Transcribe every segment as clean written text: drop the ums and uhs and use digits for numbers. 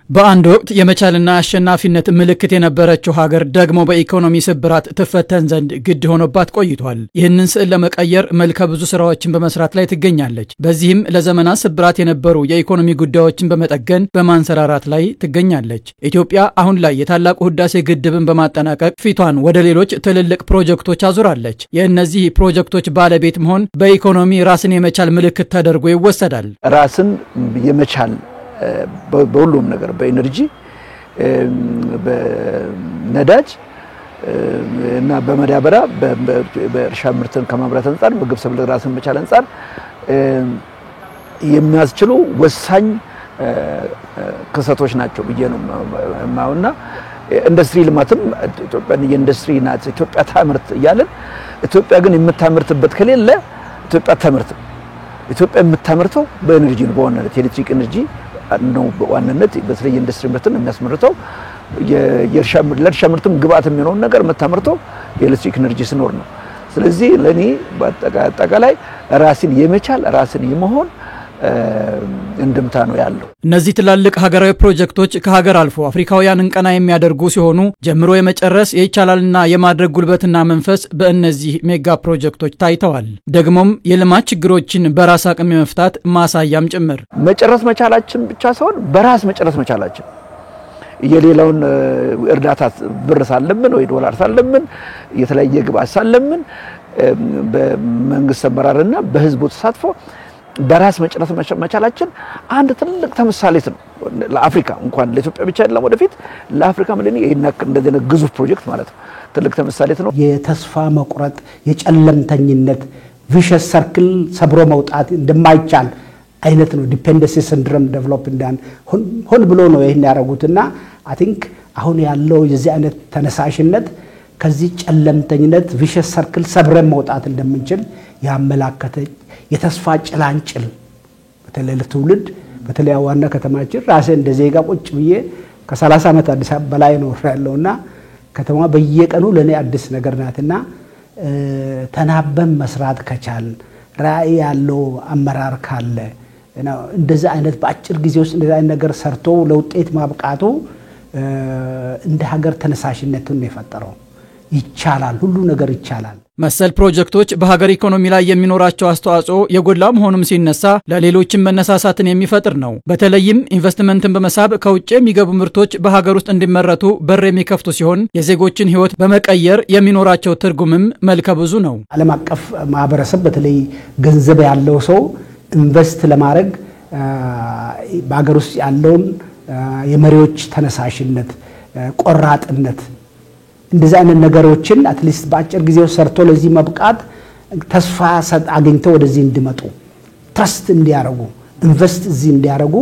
በአንድ ወቅት የመቻልና አሸናፊነት ምልክት የነበረችው ሀገር ደግሞ በኢኮኖሚ ስብራት ተፈተን ዘንድ ግድ ሆኖባት ቆይቷል። ይህንን ስዕል ለመቀየር መልከ ብዙ ስራዎችን በመስራት ላይ ትገኛለች። በዚህም ለዘመናት ስብራት የነበሩ የኢኮኖሚ ጉዳዮችን በመጠገን በማንሰራራት ላይ ትገኛለች። ኢትዮጵያ አሁን ላይ የታላቁ ህዳሴ ግድብን በማጠናቀቅ ፊቷን ወደ ሌሎች ትልልቅ ፕሮጀክቶች አዙራለች። የእነዚህ ፕሮጀክቶች ባለቤት መሆን በኢኮኖሚ ራስን የመቻል ምልክት ተደርጎ ይወሰዳል። ራስን የመቻል በሁሉም ነገር በኢነርጂ በነዳጅ እና በመዳበሪያ በእርሻ ምርትን ከማምረት አንፃር በግብጽ ሰብል ራስን መቻል አንፃር የሚያስችሉ ወሳኝ ክስተቶች ናቸው ብዬ ነው ማውና ኢንዱስትሪ ልማትም ኢትዮጵያ የኢንዱስትሪ ናት ኢትዮጵያ ታምርት ይያለን ኢትዮጵያ ግን የምታመርትበት ከሌለ ኢትዮጵያ ታምርት ኢትዮጵያ የምታመርተው በኢነርጂ ነው በዋናነት ኤሌክትሪክ ኢነርጂ ነው በዋናነት በተለይ ኢንዱስትሪ ምርትን የሚያስመርተው የእርሻ ምርትም ግብአት የሚሆነው ነገር የምታመርተው የኤሌክትሪክ ኢነርጂ ሲኖር ነው። ስለዚህ ለኔ በአጠቃላይ ራስን የመቻል ራስን የመሆን እንደምታ ነው ያለው። እነዚህ ትላልቅ ሀገራዊ ፕሮጀክቶች ከሀገር አልፎ አፍሪካውያንን ቀና የሚያደርጉ ሲሆኑ ጀምሮ የመጨረስ የይቻላልና የማድረግ ጉልበትና መንፈስ በእነዚህ ሜጋ ፕሮጀክቶች ታይተዋል። ደግሞም የልማት ችግሮችን በራስ አቅም የመፍታት ማሳያም ጭምር መጨረስ መቻላችን ብቻ ሳይሆን በራስ መጨረስ መቻላችን የሌላውን እርዳታ ብር ሳለምን ወይ ዶላር ሳለምን የተለያየ ግብአት ሳለምን በመንግስት አመራርና በህዝቡ ተሳትፎ በራስ መጨረስ መቻላችን አንድ ትልቅ ተምሳሌት ነው ለአፍሪካ እንኳን ለኢትዮጵያ ብቻ አይደለም ወደፊት ለአፍሪካ ምንድን ነው እንደዚህ ግዙፍ ፕሮጀክት ማለት ነው ትልቅ ተምሳሌት ነው። የተስፋ መቁረጥ የጨለምተኝነት ቪሸስ ሰርክል ሰብሮ መውጣት እንደማይቻል አይነት ነው ዲፔንደንሲ ሲንድሮም ዴቨሎፕ እንዳን ሆን ብሎ ነው ይሄን ያረጉትና አይ ቲንክ አሁን ያለው የዚህ አይነት ተነሳሽነት ከዚህ ጨለምተኝነት ቪሸስ ሰርክል ሰብረን መውጣት እንደምንችል ያመላከተ የተስፋ ጭላንጭል በተለይ ለትውልድ በተለይ ዋና ከተማችን ራሴ እንደ ዜጋ ቁጭ ብዬ ከ30 ዓመት አዲስ አበባ በላይ ነው ያለውና ከተማ በየቀኑ ለኔ አዲስ ነገር ናትና ተናበን መስራት ከቻል ራዕይ ያለው አመራር ካለ እና እንደዛ አይነት በአጭር ጊዜ ውስጥ እንደዛ አይነት ነገር ሰርቶ ለውጤት ማብቃቱ እንደ ሀገር ተነሳሽነቱን የፈጠረው ይቻላል ሁሉ ነገር ይቻላል። መሰል ፕሮጀክቶች በሀገር ኢኮኖሚ ላይ የሚኖራቸው አስተዋጽኦ የጎላ መሆኑም ሲነሳ ለሌሎችም መነሳሳትን የሚፈጥር ነው። በተለይም ኢንቨስትመንትን በመሳብ ከውጭ የሚገቡ ምርቶች በሀገር ውስጥ እንዲመረቱ በር የሚከፍቱ ሲሆን የዜጎችን ህይወት በመቀየር የሚኖራቸው ትርጉምም መልከ ብዙ ነው። ዓለም አቀፍ ማህበረሰብ በተለይ ገንዘብ ያለው ሰው ኢንቨስት ለማድረግ በሀገር ውስጥ ያለውን የመሪዎች ተነሳሽነት ቆራጥነት እንደዛ አይነት ነገሮችን አትሊስት በአጭር ጊዜ ሰርቶ ለዚህ መብቃት ተስፋ አግኝተው ወደዚህ እንዲመጡ ትረስት እንዲያረጉ ኢንቨስት እዚህ እንዲያረጉ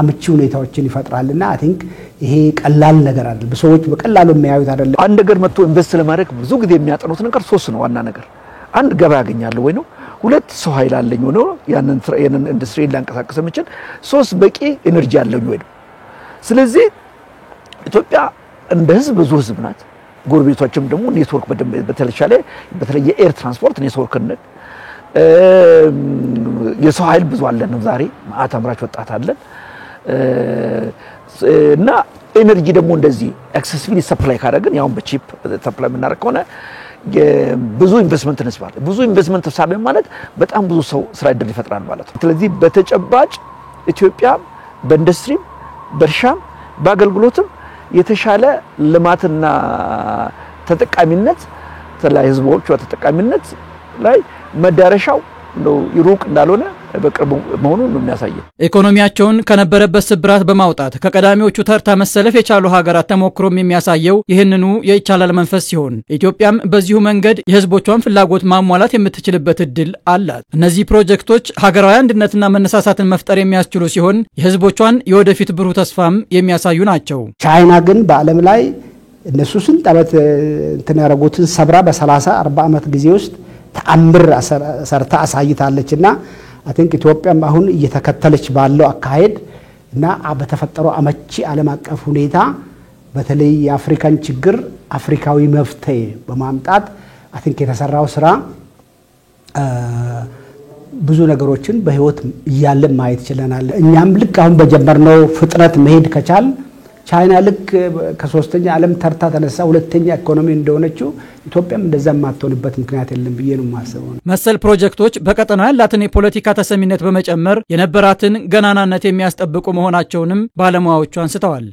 አመቺ ሁኔታዎችን ይፈጥራልና አይ ቲንክ ይሄ ቀላል ነገር አይደለም በሰዎች በቀላሉ የሚያዩት አይደለም። አንድ ነገር መጥቶ ኢንቨስት ለማድረግ ብዙ ጊዜ የሚያጠኑት ነገር ሶስት ነው ዋና ነገር አንድ ገበያ ያገኛለሁ ወይ ነው ሁለት ሰው ኃይል አለኝ ወይ ነው ያንን ኢንዱስትሪ ላንቀሳቀስ የምችል ሶስት በቂ ኢነርጂ አለኝ ወይ ነው። ስለዚህ ኢትዮጵያ እንደ ህዝብ ብዙ ህዝብ ናት ጎረቤቶችም ደግሞ ኔትወርክ በተለይ የኤር ትራንስፖርት ኔትወርክ ነን የሰው ኃይል ብዙ አለን ነው ዛሬ ማአት አምራች ወጣት አለን እና ኤነርጂ ደግሞ እንደዚህ አክሰሲቢሊ ሰፕላይ ካደረግን ያው በቺፕ ሰፕላይ የምናደርግ ከሆነ ብዙ ኢንቨስትመንት እንስባል ብዙ ኢንቨስትመንት ተሳበ ማለት በጣም ብዙ ሰው ስራ እድል ይፈጥራል ማለት ነው። ስለዚህ በተጨባጭ ኢትዮጵያ በኢንዱስትሪ በእርሻም በአገልግሎትም የተሻለ ልማትና ተጠቃሚነት ተላይ ህዝቦች ተጠቃሚነት ላይ መዳረሻው ነው ይሩቅ እንዳልሆነ በቅርቡ መሆኑን ነው የሚያሳየው። ኢኮኖሚያቸውን ከነበረበት ስብራት በማውጣት ከቀዳሚዎቹ ተርታ መሰለፍ የቻሉ ሀገራት ተሞክሮም የሚያሳየው ይህንኑ የይቻላል መንፈስ ሲሆን ኢትዮጵያም በዚሁ መንገድ የህዝቦቿን ፍላጎት ማሟላት የምትችልበት እድል አላት። እነዚህ ፕሮጀክቶች ሀገራዊ አንድነትና መነሳሳትን መፍጠር የሚያስችሉ ሲሆን የህዝቦቿን የወደፊት ብሩህ ተስፋም የሚያሳዩ ናቸው። ቻይና ግን በዓለም ላይ እነሱ ስንት ዓመት እንትን ያረጉትን ሰብራ በ30-40 ዓመት ጊዜ ውስጥ ተአምር ሰርታ አሳይታለችና I think ኢትዮጵያም አሁን እየተከተለች ባለው አካሄድ እና በተፈጠረው አመቺ ዓለም አቀፍ ሁኔታ በተለይ የአፍሪካን ችግር አፍሪካዊ መፍትሄ በማምጣት I think የተሰራው ስራ ብዙ ነገሮችን በህይወት ያለ ማየት ይችላል። እኛም ልክ አሁን በጀመርነው ፍጥነት መሄድ ከቻል ቻይና ልክ ከሶስተኛ ዓለም ተርታ ተነሳ ሁለተኛ ኢኮኖሚ እንደሆነችው ኢትዮጵያም እንደዛ ማትሆንበት ምክንያት የለም ብዬ ነው የማስበው። መሰል ፕሮጀክቶች በቀጠናው ያላትን የፖለቲካ ተሰሚነት በመጨመር የነበራትን ገናናነት የሚያስጠብቁ መሆናቸውንም ባለሙያዎቹ አንስተዋል።